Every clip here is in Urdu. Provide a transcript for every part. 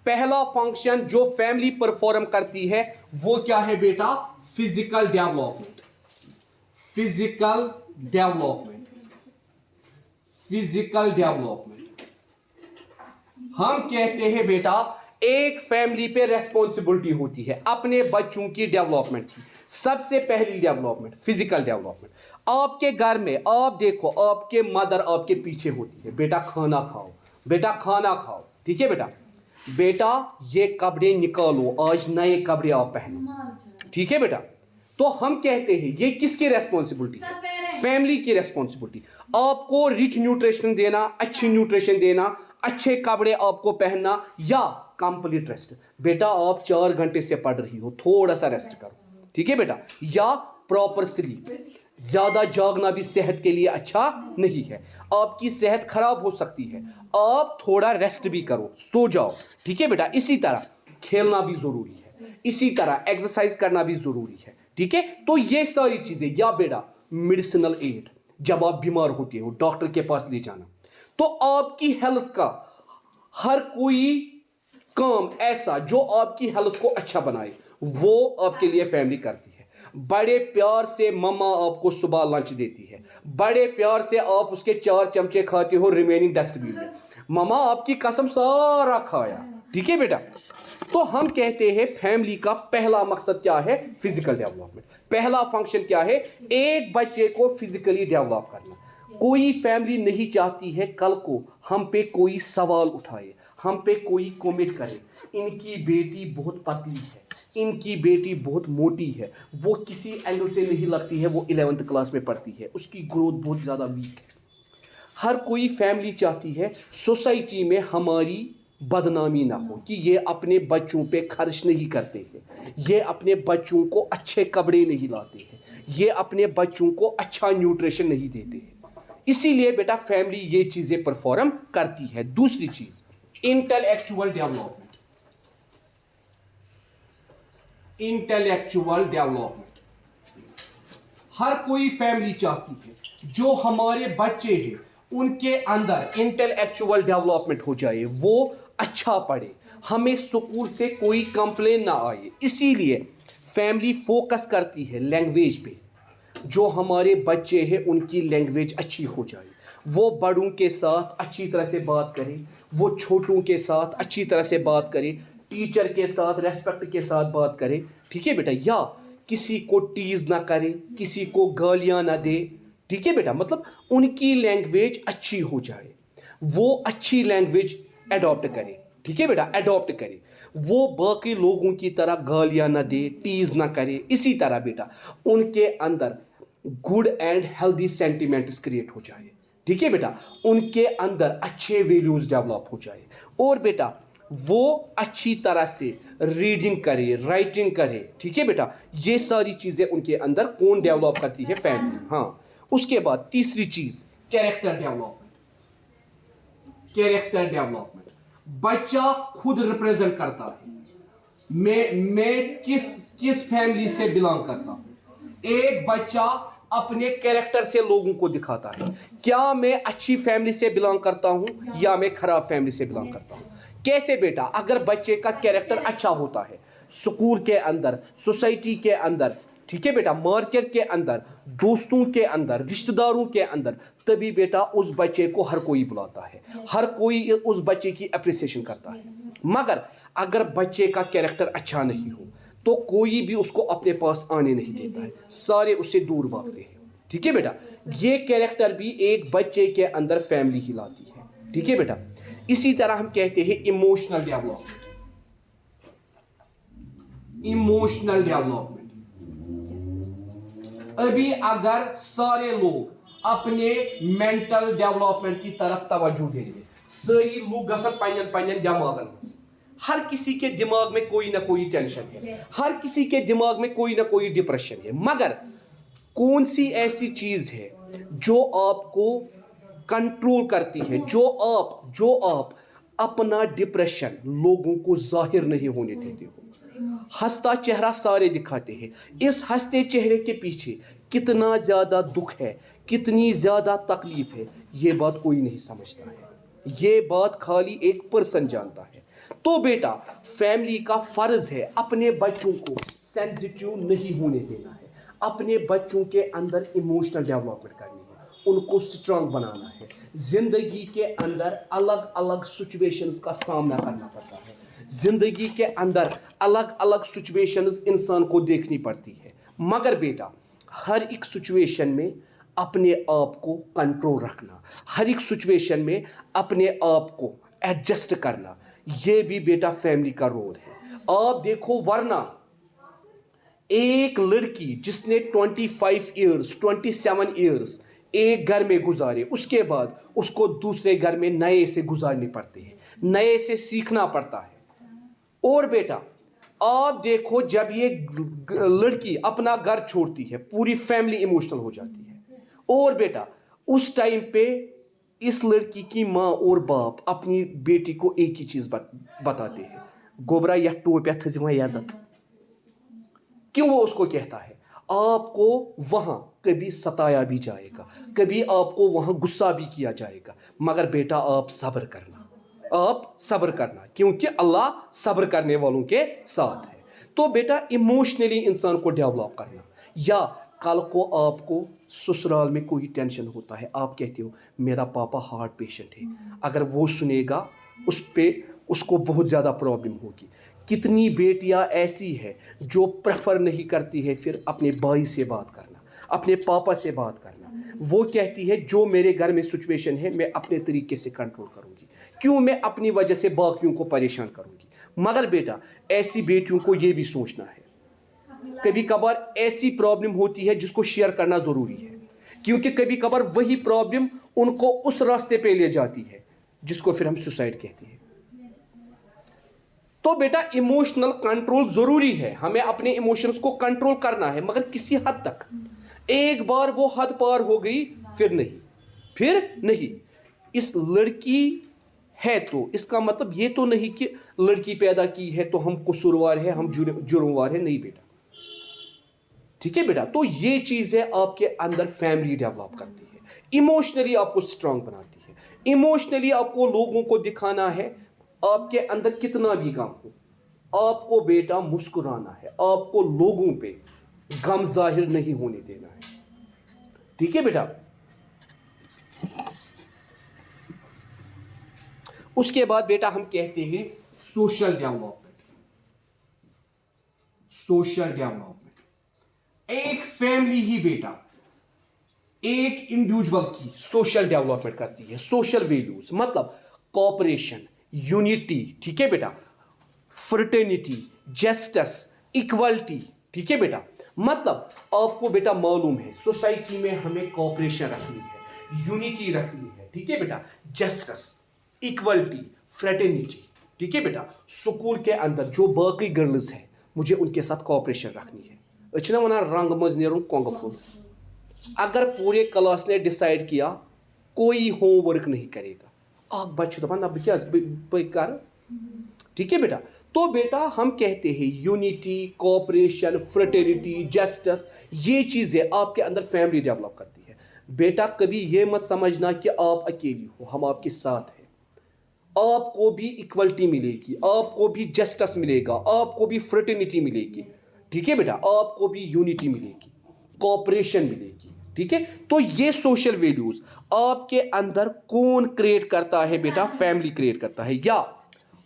پہلا فنکشن جو فیملی پرفارم کرتی ہے وہ کیا ہے بیٹا؟ Physical development. Physical development. Physical development. ہم کہتے ہیں بیٹا ایک فیملی پہ ریسپانسبلٹی ہوتی ہے اپنے بچوں کی ڈیولپمنٹ کی. سب سے پہلی ڈیولپمنٹ فزیکل ڈیولپمنٹ. آپ کے گھر میں آپ دیکھو آپ کے مدر آپ کے پیچھے ہوتی ہے، بیٹا کھانا کھاؤ، بیٹا کھانا کھاؤ، ٹھیک ہے بیٹا، بیٹا یہ کپڑے نکالو، آج نئے کپڑے آپ پہنو، ٹھیک ہے بیٹا. تو ہم کہتے ہیں یہ کس کی ریسپانسبلٹی ہے؟ فیملی کی ریسپانسبلٹی. آپ کو رچ نیوٹریشن دینا، اچھی نیوٹریشن دینا، اچھے کپڑے آپ کو پہننا، یا کمپلیٹ ریسٹ. بیٹا آپ 4 گھنٹے سے پڑھ رہی ہو، تھوڑا سا ریسٹ کرو، ٹھیک ہے بیٹا، یا پراپر سلیپ. زیادہ جاگنا بھی صحت کے لیے اچھا نہیں ہے، آپ کی صحت خراب ہو سکتی ہے. آپ تھوڑا ریسٹ بھی کرو، سو جاؤ، ٹھیک ہے بیٹا. اسی طرح کھیلنا بھی ضروری ہے، اسی طرح ایکسرسائز کرنا بھی ضروری ہے، ٹھیک ہے. تو یہ ساری چیزیں. یا بیٹا میڈیسنل ایڈ، جب آپ بیمار ہوتے ہو ڈاکٹر کے پاس لے جانا. تو آپ کی ہیلتھ کا ہر کوئی کام ایسا جو آپ کی ہیلتھ کو اچھا بنائے وہ آپ کے لیے فیملی کرتی ہے. بڑے پیار سے مما آپ کو صبح لنچ دیتی ہے، بڑے پیار سے آپ اس کے 4 چمچے کھاتے ہو ریمیننگ ڈسٹ بین میں. مما آپ کی قسم سارا کھایا، ٹھیک ہے بیٹا. تو ہم کہتے ہیں فیملی کا پہلا مقصد کیا ہے؟ Physical development. پہلا فنکشن کیا ہے؟ ایک بچے کو فزیکلی ڈیولپ کرنا. کوئی فیملی نہیں چاہتی ہے کل کو ہم پہ کوئی سوال اٹھائے، ہم پہ کوئی کومنٹ کرے ان کی بیٹی بہت پتلی ہے، ان کی بیٹی بہت موٹی ہے، وہ کسی اینگل سے نہیں لگتی ہے، وہ 11th کلاس میں پڑھتی ہے، اس کی گروتھ بہت زیادہ ویک ہے. ہر کوئی فیملی چاہتی ہے سوسائٹی میں ہماری بدنامی نہ ہو کہ یہ اپنے بچوں پہ خرچ نہیں کرتے ہیں، یہ اپنے بچوں کو اچھے کپڑے نہیں لاتے ہیں، یہ اپنے بچوں کو اچھا نیوٹریشن نہیں دیتے ہیں. اسی لیے بیٹا فیملی یہ چیزیں پرفارم کرتی ہے. دوسری چیز انٹلیکچوئل ڈیولپمنٹ. Intellectual development. ہر کوئی فیملی چاہتی ہے جو ہمارے بچے ہیں ان کے اندر انٹلیکچوئل ڈیولپمنٹ ہو جائے، وہ اچھا پڑھے، ہمیں اسکول سے کوئی کمپلین نہ آئے. اسی لیے فیملی فوکس کرتی ہے لینگویج پہ. جو ہمارے بچے ہیں ان کی لینگویج اچھی ہو جائے، وہ بڑوں کے ساتھ اچھی طرح سے بات کرے، وہ چھوٹوں کے ساتھ اچھی طرح سے بات کرے، ٹیچر کے ساتھ ریسپیکٹ کے ساتھ بات کرے، ٹھیک ہے بیٹا. یا کسی کو ٹیز نہ کرے، کسی کو گالیاں نہ دے، ٹھیک ہے بیٹا. مطلب ان کی لینگویج اچھی ہو جائے، وہ اچھی لینگویج اڈاپٹ کرے، ٹھیک ہے بیٹا، اڈاپٹ کرے. وہ باقی لوگوں کی طرح گالیاں نہ دے، ٹیز نہ کرے. اسی طرح بیٹا ان کے اندر good and healthy sentiments create ہو جائے، ٹھیک ہے بیٹا. ان کے اندر اچھے ویلیوز ڈیولپ ہو جائے. اور بیٹا وہ اچھی طرح سے ریڈنگ کرے، رائٹنگ کرے، ٹھیک ہے بیٹا. یہ ساری چیزیں ان کے اندر کون ڈیولپ کرتی ہے؟ فیملی. ہاں. اس کے بعد تیسری چیز کیریکٹر ڈیولپمنٹ. Character development. بچہ خود ریپرزینٹ کرتا ہے میں کس فیملی سے بلانگ کرتا ہوں. ایک بچہ اپنے کیریکٹر سے لوگوں کو دکھاتا ہے کیا میں اچھی فیملی سے بلانگ کرتا ہوں یا میں خراب فیملی سے بلانگ کرتا ہوں. کیسے بیٹا؟ اگر بچے کا کیریکٹر اچھا ہوتا ہے اسکول کے اندر، سوسائٹی کے اندر، ٹھیک ہے بیٹا، مارکیٹ کے اندر، دوستوں کے اندر، رشتہ داروں کے اندر، تبھی بیٹا اس بچے کو ہر کوئی بلاتا ہے، ہر کوئی اس بچے کی اپریسیشن کرتا ہے. مگر اگر بچے کا کیریکٹر اچھا نہیں ہو تو کوئی بھی اس کو اپنے پاس آنے نہیں دیتا ہے، سارے اس سے دور بھاگتے ہیں، ٹھیک ہے بیٹا. یہ کیریکٹر بھی ایک بچے کے اندر فیملی ہی لاتی ہے، ٹھیک ہے بیٹا. اسی طرح ہم کہتے ہیں ایموشنل ڈیولپمنٹ. Emotional development. ابھی اگر سارے لوگ اپنے مینٹل ڈیولپمنٹ کی طرف توجہ دیں گے، ساری لوگ گژھن پنن دماغن مز. ہر کسی کے دماغ میں کوئی نہ کوئی ٹینشن ہے، ہر کسی کے دماغ میں کوئی نہ کوئی ڈپریشن ہے. مگر کون سی ایسی چیز ہے جو آپ کو کنٹرول کرتی ہے، جو آپ اپنا ڈپریشن لوگوں کو ظاہر نہیں ہونے دیتے ہو؟ ہنستا چہرہ سارے دکھاتے ہیں، اس ہنستے چہرے کے پیچھے کتنا زیادہ دکھ ہے، کتنی زیادہ تکلیف ہے، یہ بات کوئی نہیں سمجھتا ہے. یہ بات خالی ایک پرسن جانتا ہے. تو بیٹا فیملی کا فرض ہے اپنے بچوں کو سینسیٹیو نہیں ہونے دینا ہے, اپنے بچوں کے اندر ایموشنل ڈیولپمنٹ کرنی ہے, ان کو اسٹرانگ بنانا ہے. زندگی کے اندر الگ الگ سچویشنز کا سامنا کرنا پڑتا ہے, زندگی کے اندر الگ الگ سچویشنز انسان کو دیکھنی پڑتی ہے, مگر بیٹا ہر ایک سچویشن میں اپنے آپ کو کنٹرول رکھنا, ہر ایک سچویشن میں اپنے آپ کو ایڈجسٹ کرنا, یہ بھی بیٹا فیملی کا رول ہے. آپ دیکھو ورنہ ایک لڑکی جس نے 25 ایئرس 27 ایئرس ایک گھر میں گزارے, اس کے بعد اس کو دوسرے گھر میں نئے سے گزارنے پڑتے ہیں, نئے سے سیکھنا پڑتا ہے. اور بیٹا آپ دیکھو جب یہ لڑکی اپنا گھر چھوڑتی ہے پوری فیملی ایموشنل ہو جاتی ہے. اور بیٹا اس ٹائم پہ اس لڑکی کی ماں اور باپ اپنی بیٹی کو ایک ہی چیز بتاتے ہیں, گوبرا یا ٹوپیا تھزِ وۄنۍ یزت. کیوں وہ اس کو کہتا ہے؟ آپ کو وہاں کبھی ستایا بھی جائے گا, کبھی آپ کو وہاں غصہ بھی کیا جائے گا, مگر بیٹا آپ صبر کرنا, آپ صبر کرنا, کیونکہ اللہ صبر کرنے والوں کے ساتھ ہے. تو بیٹا ایموشنلی انسان کو ڈیولپ کرنا. یا کل کو آپ کو سسرال میں کوئی ٹینشن ہوتا ہے, آپ کہتے ہو میرا پاپا ہارٹ پیشنٹ ہے, اگر وہ سنے گا اس کو بہت زیادہ پرابلم ہوگی. کتنی بیٹیاں ایسی ہے جو پریفر نہیں کرتی ہے پھر اپنے بھائی سے بات کرنا, اپنے پاپا سے بات کرنا. وہ کہتی ہے جو میرے گھر میں سچویشن ہے میں اپنے طریقے سے کنٹرول کروں گی, کیوں میں اپنی وجہ سے باقیوں کو پریشان کروں گی. مگر بیٹا ایسی بیٹیوں کو یہ بھی سوچنا ہے کبھی کبھار ایسی پرابلم ہوتی ہے جس کو شیئر کرنا ضروری ہے, کیونکہ کبھی کبھار وہی پرابلم ان کو اس راستے پہ لے جاتی ہے جس کو پھر ہم سوسائڈ کہتے ہیں. تو بیٹا ایموشنل کنٹرول ضروری ہے, ہمیں اپنے ایموشنز کو کنٹرول کرنا ہے, مگر کسی حد تک. ایک بار وہ حد پار ہو گئی پھر نہیں. اس لڑکی ہے تو اس کا مطلب یہ تو نہیں کہ لڑکی پیدا کی ہے تو ہم قصوروار ہے, ہم جرموار ہے, نہیں بیٹا. ٹھیک ہے بیٹا, تو یہ چیزیں آپ کے اندر فیملی ڈیولپ کرتی ہے, ایموشنلی آپ کو اسٹرانگ بناتی ہے, ایموشنلی آپ کو لوگوں کو دکھانا ہے آپ کے اندر کتنا بھی غم ہو, آپ کو بیٹا مسکرانا ہے, آپ کو لوگوں پہ غم ظاہر نہیں ہونے دینا ہے. ٹھیک ہے بیٹا. اس کے بعد بیٹا ہم کہتے ہیں سوشل ڈیولپمنٹ. سوشل ڈیولپمنٹ ایک فیملی ہی بیٹا ایک انڈیویجول کی سوشل ڈیولپمنٹ کرتی ہے. سوشل ویلیوز مطلب کوآپریشن, یونٹی, ٹھیک ہے بیٹا, فرٹرنیٹی, جسٹس, ایکوالٹی. ٹھیک ہے بیٹا, مطلب آپ کو بیٹا معلوم ہے سوسائٹی میں ہمیں کوآپریشن رکھنی ہے, یونٹی رکھنی ہے. ٹھیک ہے بیٹا, جسٹس, ایکوالٹی, فرٹرنیٹی. ٹھیک ہے بیٹا, سکول کے اندر جو باقی گرلز ہیں مجھے ان کے ساتھ کوآپریشن رکھنی ہے. اچھا نا ونان رنگ مز نیرون کونگ پھول. اگر پورے کلاس نے ڈیسائیڈ کیا کوئی ہوم ورک نہیں کرے گا, اک بچہ دپان نہ بہ کر. ٹھیک ہے بیٹا, تو بیٹا ہم کہتے ہیں یونٹی, کوآپریشن, فرٹرنیٹی, جسٹس, یہ چیزیں آپ کے اندر فیملی ڈیولپ کرتی ہے. بیٹا کبھی یہ مت سمجھنا کہ آپ اکیلی ہو, ہم آپ کے ساتھ ہیں. آپ کو بھی ایکوالٹی ملے گی, آپ کو بھی جسٹس ملے گا, آپ کو بھی فرٹرنیٹی ملے گی. ٹھیک ہے بیٹا, آپ کو بھی یونٹی ملے گی, کوآپریشن ملے گی. ٹھیک ہے, تو یہ سوشل ویلیوز آپ کے اندر کون کریٹ کرتا ہے بیٹا؟ فیملی کریٹ کرتا ہے. یا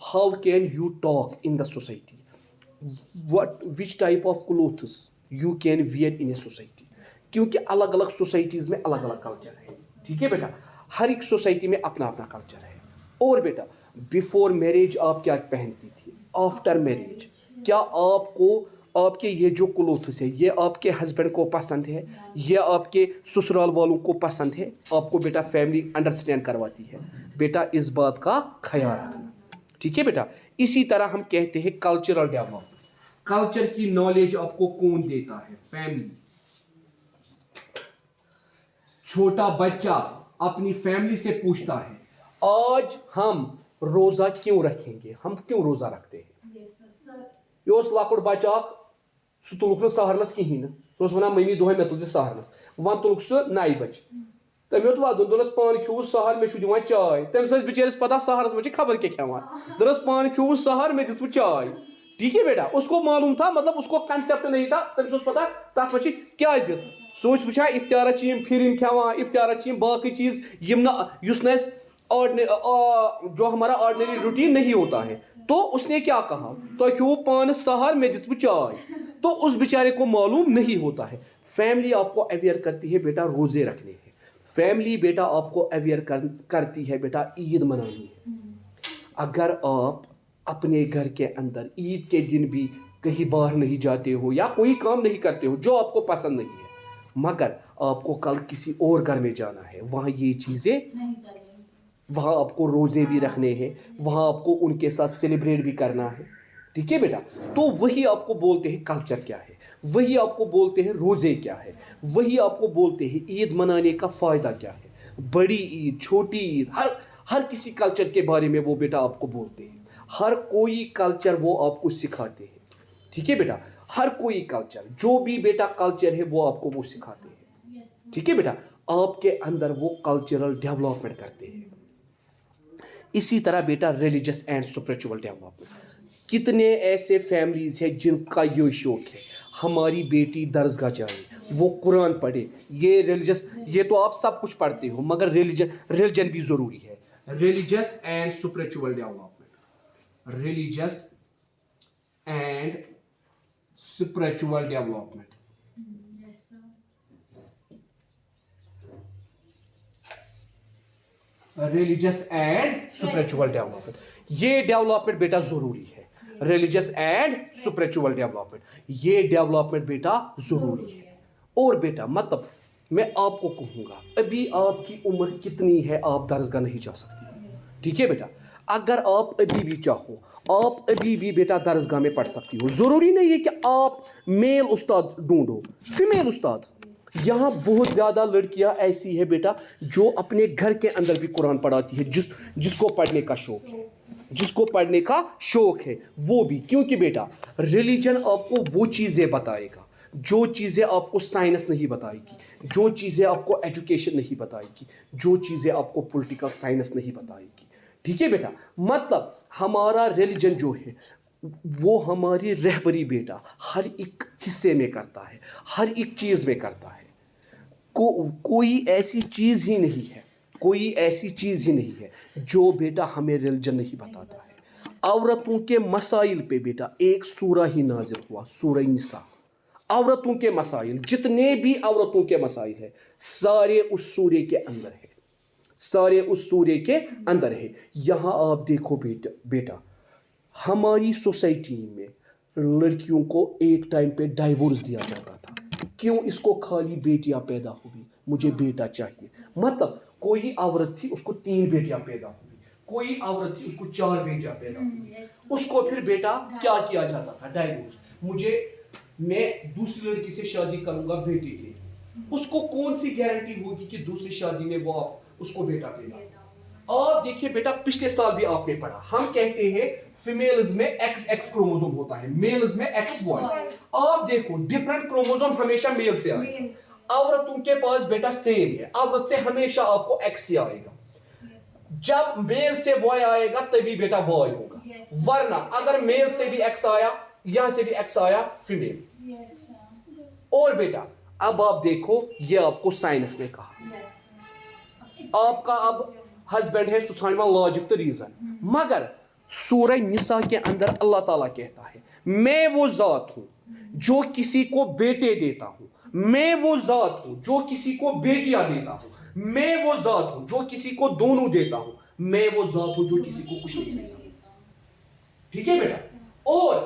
how can you talk in the society, which type of clothes you can wear in a society. کیونکہ الگ الگ سوسائٹیز میں الگ الگ کلچر ہے. ٹھیک ہے بیٹا, ہر ایک سوسائٹی میں اپنا اپنا کلچر ہے. اور بیٹا بیفور میرج آپ کیا پہنتی تھی, آفٹر میرج کیا آپ کو آپ کے یہ جو کلوتھس ہے یہ آپ کے ہسبینڈ کو پسند ہے, یہ آپ کے سسرال والوں کو پسند ہے؟ آپ کو بیٹا فیملی انڈرسٹینڈ کرواتی ہے. بیٹا اس بات کا خیال رکھنا. ٹھیک ہے بیٹا. اسی طرح ہم کہتے ہیں کلچرل ڈیولپمنٹ. کلچر کی نالج آپ کو کون دیتا ہے؟ فیملی. چھوٹا بچہ اپنی فیملی سے پوچھتا ہے آج ہم روزہ کیوں رکھیں گے, ہم کیوں روزہ رکھتے ہیں؟ یہ لکٹ بچہ اخ سہ تلک نا سہرنس کہین, سہ ونان ممی دہے مے تل سہرنس, ون تلک سہ 9 بجے. تم یوت ودن دس پان کھو سہر مے دان چائے تمس بچارس پتہ سہرس مجھے خبر کیا کھانا دس پان کھو سہر میں دس چائے ٹھیک ہے بیٹا اس کو معلوم تھا مطلب اس کو کنسیپٹ نہیں تھا تمس پتہ تک مجھے کیا سوچ وچھا افطارہ پھرن کھانا افطارہ باقی چیز اس جو ہمارا آرڈنری روٹین نہیں ہوتا ہے تو اس نے کیا کہا تو کھو پان سہر میں دس چائے تو اس بیچارے کو معلوم نہیں ہوتا ہے. فیملی آپ کو اویئر کرتی ہے بیٹا روزے رکھنے ہیں, فیملی بیٹا آپ کو اویئر کرتی ہے بیٹا عید منانی ہے. اگر آپ اپنے گھر کے اندر عید کے دن بھی کہیں باہر نہیں جاتے ہو یا کوئی کام نہیں کرتے ہو جو آپ کو پسند نہیں ہے مگر آپ کو کل کسی اور گھر میں جانا ہے وہاں یہ چیزیں وہاں آپ کو روزے بھی رکھنے ہیں, وہاں آپ کو ان کے ساتھ سیلیبریٹ بھی کرنا ہے. ٹھیک ہے بیٹا, تو وہی آپ کو بولتے ہیں کلچر کیا ہے, وہی آپ کو بولتے ہیں روزے کیا ہے, وہی آپ کو بولتے ہیں عید منانے کا فائدہ کیا ہے. بڑی عید چھوٹی عید ہر کسی کلچر کے بارے میں وہ بیٹا آپ کو بولتے ہیں, ہر کوئی کلچر وہ آپ کو سکھاتے ہیں. ٹھیک ہے بیٹا, ہر کوئی کلچر جو بھی بیٹا کلچر ہے وہ آپ کو وہ سکھاتے ہیں. ٹھیک ہے بیٹا, آپ کے اندر وہ کلچرل ڈیولپمنٹ کرتے ہیں. اسی طرح بیٹا ریلیجس اینڈ اسپرچول ڈیولپمنٹ. کتنے ایسے فیملیز ہیں جن کا یہ شوق ہے ہماری بیٹی درسگاہ جائے, وہ قرآن پڑھے. یہ ریلیجس, یہ تو آپ سب کچھ پڑھتے ہو مگر ریلیجن بھی ضروری ہے. Religious and spiritual development, religious and spiritual development. Religious and spiritual development, یہ ڈیولپمنٹ بیٹا ضروری ہے. ریلیجس اینڈ اسپرچول ڈیولپمنٹ, یہ ڈیولپمنٹ بیٹا ضروری ہے. اور بیٹا مطلب میں آپ کو کہوں گا ابھی آپ کی عمر کتنی ہے, آپ درسگاہ نہیں جا سکتی. ٹھیک ہے بیٹا, اگر آپ ابھی بھی چاہو آپ ابھی بھی بیٹا درسگاہ میں پڑھ سکتی ہو. ضروری نہیں ہے کہ آپ میل استاد ڈھونڈو, فیمیل استاد. یہاں بہت زیادہ لڑکیاں ایسی ہے بیٹا جو اپنے گھر کے اندر بھی قرآن پڑھاتی ہے, جس کو پڑھنے کا شوق ہے, جس کو پڑھنے کا شوق ہے وہ بھی. کیونکہ بیٹا ریلیجن آپ کو وہ چیزیں بتائے گا جو چیزیں آپ کو سائنس نہیں بتائے گی, جو چیزیں آپ کو ایجوکیشن نہیں بتائے گی, جو چیزیں آپ کو پولیٹیکل سائنس نہیں بتائے گی. ٹھیک ہے بیٹا, مطلب ہمارا ریلیجن جو ہے وہ ہماری رہبری بیٹا ہر ایک حصے میں کرتا ہے, ہر ایک چیز میں کرتا ہے. کوئی ایسی چیز ہی نہیں ہے, کوئی ایسی چیز ہی نہیں ہے جو بیٹا ہمیں ریلیجن نہیں بتاتا ہے. عورتوں کے مسائل پہ بیٹا ایک سورہ ہی نازل ہوا, سورہ نساء. عورتوں کے مسائل, جتنے بھی عورتوں کے مسائل ہیں سارے اس سورے کے اندر ہے, سارے اس سورے کے اندر ہے. یہاں آپ دیکھو بیٹا ہماری سوسائٹی میں لڑکیوں کو ایک ٹائم پہ ڈائیورس دیا جاتا تھا. کیوں؟ اس کو خالی بیٹیاں پیدا ہوئی, مجھے بیٹا چاہیے. مطلب کوئی عورت تھی اس کو 3 بیٹیاں پیدا ہوئی, کوئی عورت تھی اس کو 4 بیٹیاں پیدا ہوئی. اس کو پھر بیٹا کیا کیا جاتا تھا؟ ڈائیورس. میں دوسری لڑکی سے شادی کروں گا بیٹے کے, اس کو کون سی گارنٹی ہوگی کہ دوسری شادی میں وہ اس کو بیٹا پیدا. آپ دیکھیے بیٹا پچھلے سال بھی آپ نے پڑھا, ہم کہتے ہیں فیمیلز میں ایکس کروموزوم ہوتا ہے, میلز میں ایکس وائی. آپ دیکھو ڈفرنٹ کروموزوم ہمیشہ میل سے آئے گا, عورتوں کے پاس بیٹا سیم ہے, عورت سے ہمیشہ آپ کو ایکس ہی آئے گا. جب میل سے وائی آئے گا تبھی بیٹا وائی ہوگا, ورنہ اگر میل سے بھی ایکس آیا یہاں سے بھی ایکس آیا فیمیل. اور بیٹا اب آپ دیکھو یہ آپ کو سائنس نے کہا, آپ کا اب ہسبینڈ ہے, سو ژھانڈ وۄنۍ لاجک تو ریزن. مگر سورہ نساء کے اندر اللہ تعالیٰ کہتا ہے میں وہ ذات ہوں جو کسی کو بیٹے دیتا ہوں, میں وہ ذات ہوں جو کسی کو بیٹیاں دیتا ہوں, میں وہ ذات ہوں جو کسی کو دونوں دیتا ہوں, میں وہ ذات ہوں جو کسی کو کچھ نہیں دیتا. ٹھیک ہے بیٹا, اور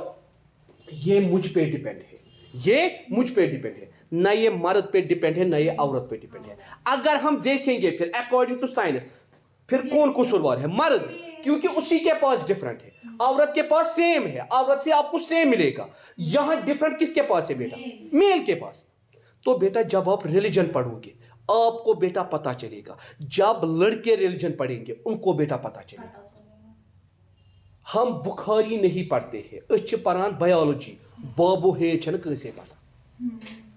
یہ مجھ پہ ڈیپینڈ ہے, یہ مجھ پہ ڈیپینڈ ہے, نہ یہ مرد پہ ڈیپینڈ ہے نہ یہ عورت پہ ڈیپینڈ ہے. اگر ہم دیکھیں گے پھر اکارڈنگ ٹو سائنس پھر کون قصوروار ہے؟ مرد, کیونکہ اسی کے پاس ڈفرنٹ ہے. عورت کے پاس سیم ہے, عورت سے آپ کو سیم ملے گا. یہاں ڈفرنٹ کس کے پاس ہے بیٹا؟ میل کے پاس. تو بیٹا جب آپ ریلیجن پڑھو گے آپ کو بیٹا پتا چلے گا, جب لڑکے ریلیجن پڑھیں گے ان کو بیٹا پتا چلے گا. ہم بخاری نہیں پڑھتے ہیں, اس پران بایولوجی, بابو ہے چھن کیسے پتا.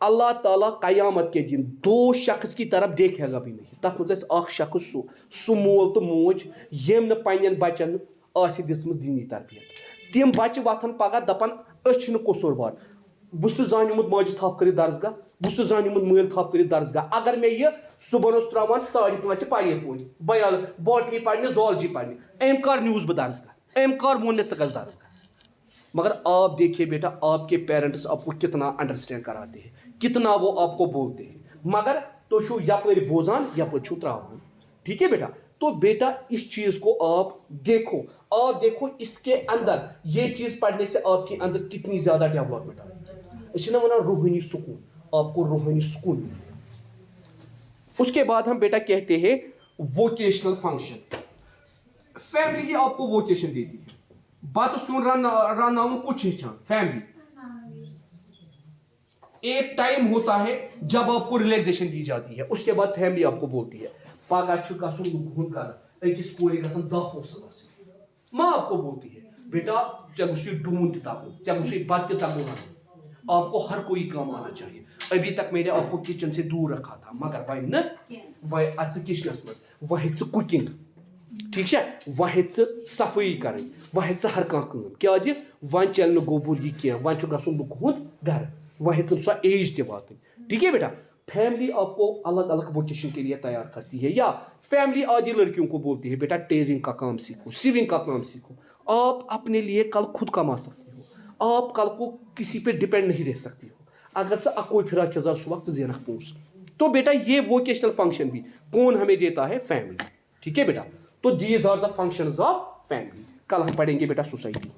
اللہ تعالیٰ قیامت کے دن دو شخص کی طرف دیکھے گا بھی نہیں. تَتھ منٛز آسہِ اکھ شخص سُہ مول تہٕ موج ییٚمۍ نہٕ پنٛنٮ۪ن بچن آسہِ دِژمٕژ دینی تربیت. تِم بچہِ وۄتھن پگاہ دپن أسۍ چھِنہٕ قصوٗروار. بہٕ چھُس زانیومُت ماجہِ تھپھ کٔرِتھ درسگاہ, بہٕ چھُس زانیومُت مٲلۍ تھپھ کٔرِتھ درسگاہ. اگر مےٚ یہِ صُبحن اوس ترٛاوان 5:30 پرے پوٗرۍ باٹنی پرنہِ زالجی پرنہِ, أمۍ کر نیوٗس بہٕ درسگاہ, أمۍ کر ووٚن مےٚ ژٕ گژھ درسگاہ. مگر آپ دیکھیے بیٹا آپ کے پیرنٹس آپ کو کتنا انڈرسٹینڈ کراتے ہیں, کتنا وہ آپ کو بولتے ہیں, مگر تو چھو یپٲرۍ بوزان یپٲرۍ چھو تراوان. ٹھیک ہے بیٹا. تو بیٹا اس چیز کو آپ دیکھو اس کے اندر یہ چیز پڑھنے سے آپ کے اندر کتنی زیادہ ڈیولپمنٹ آئی. اس نے بنا روحانی سکون, آپ کو روحانی سکون ملے گا. اس کے بعد ہم بیٹا کہتے ہیں ووکیشنل فنکشن. فیملی ہی آپ کو ووکیشن دیتی ہے. بات سن رناؤن کچھ ہیچان فیملی. ایک ٹائم ہوتا ہے جب آپ کو ریلیکسیشن دی جاتی ہے, اس کے بعد فیملی آپ کو بولتی ہے پگہ چھُ گژھُن لُکہُن کر أکِس کورِ گژھن 10 حوصلہٕ آسٕنۍ. ماں آپ کو بولتی ہے بیٹا ژےٚ گوٚژھُے ڈوٗن تہِ تَگُن, ژےٚ گوٚژھُے بتہٕ تہِ تَگُن رَنُن. آپ کو ہر کوئی کام آنا چاہیے. ابھی تک میں نے آپ کو کچن سے دور رکھا تھا مگر وۄنۍ نہٕ, وۄنۍ اَژ ژٕ کچنس منٛز, وۄنۍ ہیٚچھ ژٕ کُکِنگ. ٹھیک چھا, وۄنۍ ہیٚچھ ژٕ صفٲیی کرٕنۍ, وۄنۍ ہیٚچھ ژٕ ہر کانٛہہ کٲم. کیازِ وۄنۍ چلہِ نہٕ گوبُر یہِ کینٛہہ, وۄنۍ چھُ گژھُن لُکہٕ ہُنٛد گرٕ, وۄنۍ ہیٚژٕن سۄ ایج تہِ واتٕنۍ. ٹھیک ہے بیٹا. فیملی آپ کو الگ الگ ووکیشن کے لیے تیار کرتی ہے. یا فیملی آدھی لڑکیوں کو بولتی ہے بیٹا ٹیلرنگ کا کام سیکھو, سیونگ کا کام سیکھو. آپ اپنے لیے کل خود کما سکتی ہو, آپ کل کو کسی پہ ڈپینڈ نہیں رہ سکتی ہو. اگر سے اکوئی فراق یزار صبح سے زینک پونس. تو بیٹا یہ ووکیشنل فنکشن بھی کون ہمیں دیتا ہے, فیملی. ٹھیک ہے بیٹا. تو these are the functions of family. کل ہم پڑھیں گے بیٹا سوسائٹی.